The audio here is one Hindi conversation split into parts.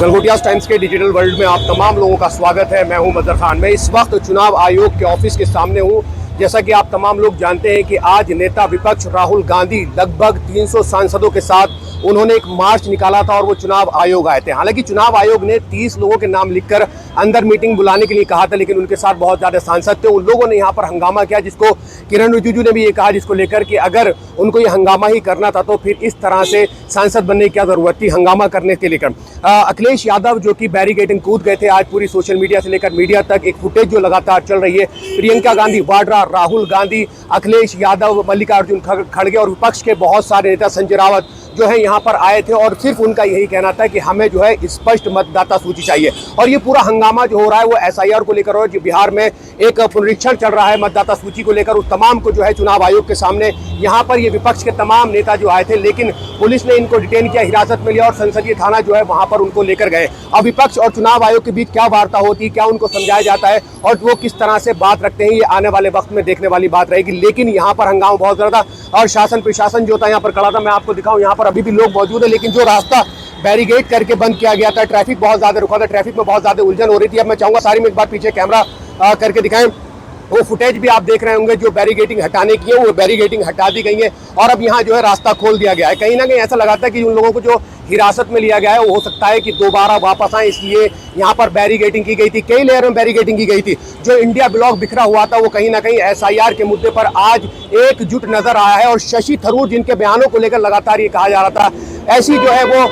गलगोटिया टाइम्स के डिजिटल वर्ल्ड में आप तमाम लोगों का स्वागत है। मैं हूं मजहर खान। मैं इस वक्त चुनाव आयोग के ऑफिस के सामने हूं। जैसा कि आप तमाम लोग जानते हैं कि आज नेता विपक्ष राहुल गांधी लगभग 300 सांसदों के साथ उन्होंने एक मार्च निकाला था और वो चुनाव आयोग आए थे। हालांकि चुनाव आयोग ने 30 लोगों के नाम लिखकर अंदर मीटिंग बुलाने के लिए कहा था, लेकिन उनके साथ बहुत ज़्यादा सांसद थे। उन लोगों ने यहाँ पर हंगामा किया, जिसको किरण रिजिजू ने भी ये कहा, जिसको लेकर कि अगर उनको ये हंगामा ही करना था तो फिर इस तरह से सांसद बनने की क्या ज़रूरत थी हंगामा करने के लेकर। अखिलेश यादव जो कि बैरिकेडिंग कूद गए थे, आज पूरी सोशल मीडिया से लेकर मीडिया तक एक फुटेज जो लगातार चल रही है, प्रियंका गांधी वाड्रा, राहुल गांधी, अखिलेश यादव, मल्लिकार्जुन खड़गे और विपक्ष के बहुत सारे नेता, संजय रावत जो है यहाँ पर आए थे और सिर्फ उनका यही कहना था कि हमें जो है स्पष्ट मतदाता सूची चाहिए। और ये पूरा हंगामा जो हो रहा है वो एसआईआर को लेकर हो, जो बिहार में एक पुनरीक्षण चल रहा है मतदाता सूची को लेकर, उस तमाम को जो है चुनाव आयोग के सामने यहाँ पर ये विपक्ष के तमाम नेता जो आए थे, लेकिन पुलिस ने इनको डिटेन किया, हिरासत में लिया और संसदीय थाना जो है वहाँ पर उनको लेकर गए। अब विपक्ष और चुनाव आयोग के बीच क्या वार्ता होती है, क्या उनको समझाया जाता है और वो किस तरह से बात रखते हैं, ये आने वाले वक्त में देखने वाली बात रहेगी। लेकिन यहाँ पर हंगामा बहुत ज़्यादा था और शासन प्रशासन जो था यहाँ पर खड़ा था। मैं आपको दिखाऊँ, यहाँ पर अभी भी लोग मौजूद है, लेकिन जो रास्ता बैरिकेड करके बंद किया गया था, ट्रैफिक बहुत ज़्यादा रुका था, ट्रैफिक में बहुत ज़्यादा उलझन हो रही थी। अब मैं चाहूँगा सारी में एक बार पीछे कैमरा करके दिखाएं, वो फुटेज भी आप देख रहे होंगे। जो बैरिकेडिंग हटाने की है वो बैरिकेडिंग हटा दी गई है और अब यहाँ जो है रास्ता खोल दिया गया है। कहीं ना कहीं ऐसा लगाता है कि उन लोगों को जो हिरासत में लिया गया है वो हो सकता है कि दोबारा वापस आए, इसलिए यहाँ पर बैरिकेडिंग की गई थी, कई लेयर में बैरिकेडिंग की गई थी। जो इंडिया ब्लॉक बिखरा हुआ था वो कहीं ना कहीं एसआईआर के मुद्दे पर आज एकजुट नजर आया है और शशि थरूर जिनके बयानों को लेकर लगातार ये कहा जा रहा था, ऐसी जो है वो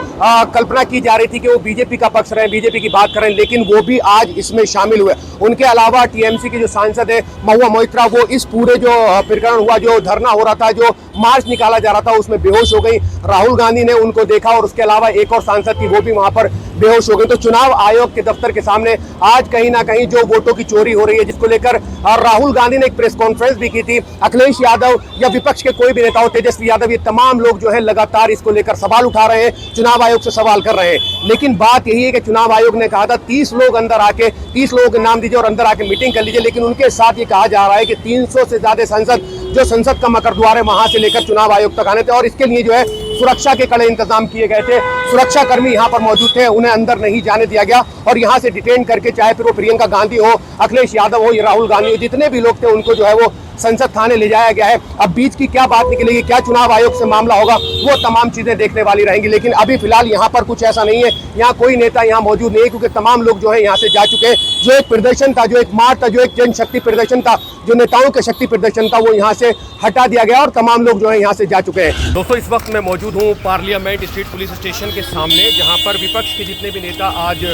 कल्पना की जा रही थी कि वो बीजेपी का पक्ष रहे, बीजेपी की बात करें, लेकिन वो भी आज इसमें शामिल हुए। उनके अलावा टीएमसी के जो सांसद है महुआ मोइत्रा, वो इस पूरे जो प्रकरण हुआ, जो धरना हो रहा था, जो मार्च निकाला जा रहा था, उसमें बेहोश हो गई। राहुल गांधी ने उनको देखा और उसके अलावा एक और सांसद थी, वो भी वहां पर बेहोश हो गई। तो चुनाव आयोग के दफ्तर के सामने आज कहीं ना कहीं जो वोटों की चोरी हो रही है, जिसको लेकर राहुल गांधी ने एक प्रेस कॉन्फ्रेंस भी की थी। अखिलेश यादव या विपक्ष के कोई भी नेता हो, तेजस्वी यादव, ये तमाम लोग जो है लगातार इसको लेकर सवाल उठा रहे हैं, चुनाव आयोग से सवाल कर रहे हैं। लेकिन बात यही है कि चुनाव आयोग ने कहा था 30 लोग अंदर आके, 30 लोगों के नाम दीजिए और अंदर आके मीटिंग कर लीजिए, लेकिन उनके साथ ये कहा जा रहा है कि 300 से ज्यादा सांसद जो संसद का मकरद्वार है वहां से लेकर चुनाव आयोग तक आने थे और इसके लिए जो है सुरक्षा के कड़े इंतजाम किए गए थे। सुरक्षा कर्मी यहाँ पर मौजूद थे, उन्हें अंदर नहीं जाने दिया गया और यहाँ से डिटेन करके, चाहे फिर वो प्रियंका गांधी हो, अखिलेश यादव हो या राहुल गांधी हो, जितने भी लोग थे उनको जो है वो संसद थाने ले जाया गया है। अब बीच की क्या बात निकलेगी, क्या चुनाव आयोग से मामला होगा, वो तमाम चीजें देखने वाली रहेंगी। लेकिन अभी फिलहाल यहाँ पर कुछ ऐसा नहीं है, यहाँ कोई नेता यहाँ मौजूद नहीं है, क्योंकि तमाम लोग जो है यहाँ से जा चुके हैं। जो एक प्रदर्शन था, जो एक मार्च था, जो एक जनशक्ति प्रदर्शन था, जो नेताओं के शक्ति प्रदर्शन था, वो यहाँ से हटा दिया गया और तमाम लोग जो है यहाँ से जा चुके हैं। दोस्तों, इस वक्त मैं मौजूद हूँ पार्लियामेंट स्ट्रीट पुलिस स्टेशन के सामने, जहाँ पर विपक्ष के जितने भी नेता आज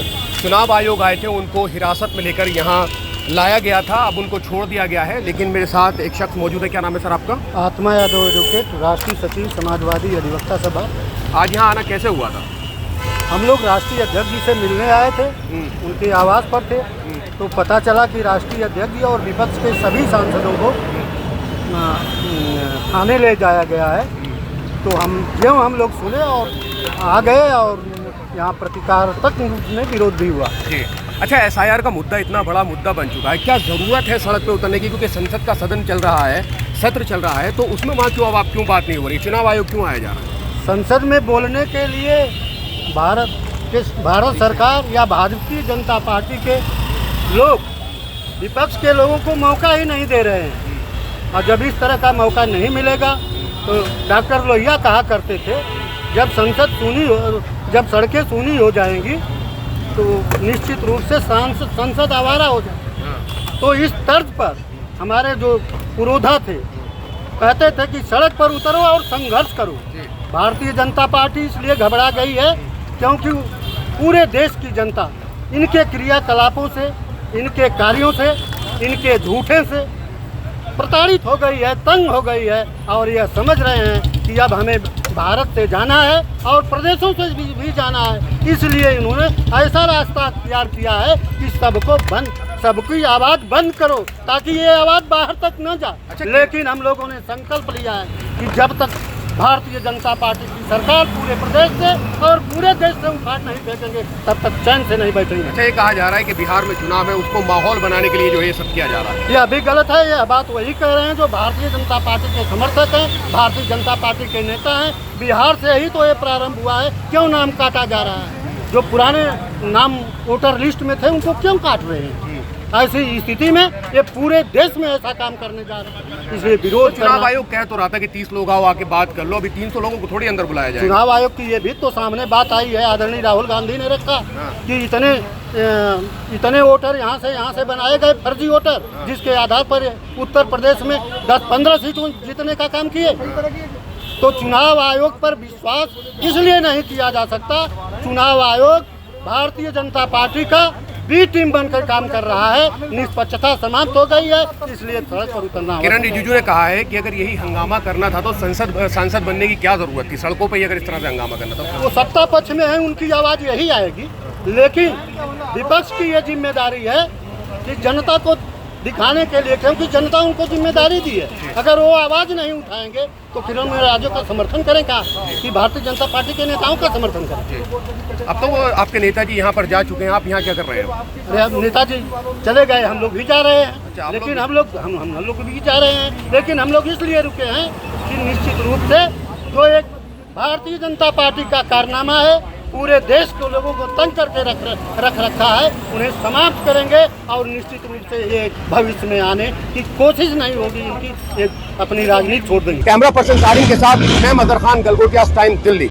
चुनाव आयोग आए थे उनको हिरासत में लेकर यहाँ लाया गया था। अब उनको छोड़ दिया गया है, लेकिन मेरे साथ एक शख्स मौजूद है। क्या नाम है सर आपका? आत्मा यादव एडवोकेट, राष्ट्रीय सचिव समाजवादी अधिवक्ता सभा। आज यहाँ आना कैसे हुआ था? हम लोग राष्ट्रीय अध्यक्ष जी से मिलने आए थे, उनके आवास पर थे, तो पता चला कि राष्ट्रीय अध्यक्ष जी और विपक्ष के सभी सांसदों को थाने ले जाया गया है। तो हम लोग सुने और आ गए और यहाँ प्रतिकारात्मक रूप में विरोध भी हुआ। अच्छा, एसआईआर का मुद्दा इतना बड़ा मुद्दा बन चुका है, क्या जरूरत है सड़क पे उतरने की? क्योंकि संसद का सदन चल रहा है, सत्र चल रहा है, तो उसमें वहाँ क्यों बात नहीं हो रही? चुनाव आयोग क्यों आया जा रहा है? संसद में बोलने के लिए भारत सरकार या भारतीय जनता पार्टी के लोग विपक्ष के लोगों को मौका ही नहीं दे रहे हैं। और जब इस तरह का मौका नहीं मिलेगा तो डॉक्टर लोहिया कहा करते थे, जब सड़कें सूनी हो जाएंगी तो निश्चित रूप से संसद आवारा हो जाए। तो इस तर्ज पर हमारे जो पुरोधा थे कहते थे कि सड़क पर उतरो और संघर्ष करो। भारतीय जनता पार्टी इसलिए घबरा गई है क्योंकि पूरे देश की जनता इनके क्रियाकलापों से, इनके कार्यों से, इनके झूठे से प्रताड़ित हो गई है, तंग हो गई है और यह समझ रहे हैं कि अब हमें भारत से जाना है और प्रदेशों से भी जाना है। इसलिए इन्होंने ऐसा रास्ता तैयार किया है कि सबकी आवाज़ बंद करो ताकि ये आवाज़ बाहर तक न जाए। लेकिन हम लोगों ने संकल्प लिया है कि जब तक भारतीय जनता पार्टी की सरकार पूरे प्रदेश से और पूरे देश से उखाड़ नहीं फेंकेंगे तब तक चैन से नहीं बैठेंगे। अच्छा, ये कहा जा रहा है कि बिहार में चुनाव है, उसको माहौल बनाने के लिए जो है ये सब किया जा रहा है। ये अभी गलत है। यह बात वही कह रहे हैं जो भारतीय जनता पार्टी के समर्थक हैं, भारतीय जनता पार्टी के नेता हैं। बिहार से ही तो ये प्रारंभ हुआ है, क्यों नाम काटा जा रहा है? जो पुराने नाम वोटर लिस्ट में थे उनको क्यों काट रहे हैं? ऐसी स्थिति में ये पूरे देश में ऐसा काम करने जा रहे हैं, इसलिए विरोध चुनाव करना। आयोग कह तो रहा था कि 30 लोग आओ आके बात कर लो, अभी 300 लोगों को थोड़ी अंदर बुलाया जाएगा। चुनाव आयोग की ये भी तो सामने बात आई है, आदरणीय राहुल गांधी ने रखा कि इतने वोटर यहाँ से बनाए गए फर्जी वोटर, जिसके आधार पर उत्तर प्रदेश में 10-15 सीटों जीतने का काम किए। तो चुनाव आयोग पर विश्वास इसलिए नहीं किया जा सकता, चुनाव आयोग भारतीय जनता पार्टी का बी टीम बनकर काम कर रहा है, निष्पक्षता समाप्त हो गई है, इसलिए सड़क पर उतरना होगा। किरण रिजिजू ने कहा है कि अगर यही हंगामा करना था तो सांसद बनने की क्या जरूरत थी, सड़कों पर ही अगर इस तरह से हंगामा करना था। वो सत्ता पक्ष में है, उनकी आवाज़ यही आएगी, लेकिन विपक्ष की ये जिम्मेदारी है कि जनता को दिखाने के लिए, क्योंकि जनता उनको जिम्मेदारी दी है, अगर वो आवाज़ नहीं उठाएंगे तो फिर हम राज्यों का समर्थन करें कहाँ, कि भारतीय जनता पार्टी के नेताओं का समर्थन करें। अब तो वो आपके नेताजी यहाँ पर जा चुके हैं, आप यहाँ क्या कर रहे हैं? नेताजी चले गए, हम लोग भी जा रहे अच्छा, हैं, लेकिन हम लोग भी जा रहे हैं, लेकिन हम लोग इसलिए रुके हैं कि निश्चित रूप से जो एक भारतीय जनता पार्टी का कारनामा है, पूरे देश को लोगों को तंग करके रख रखा है, उन्हें समाप्त करेंगे और निश्चित रूप से ये भविष्य में आने की कोशिश नहीं होगी इनकी, अपनी राजनीति छोड़ देंगे। कैमरा पर्सन सारिन के साथ मैं मदर खान, गलगोटिया टाइम, दिल्ली।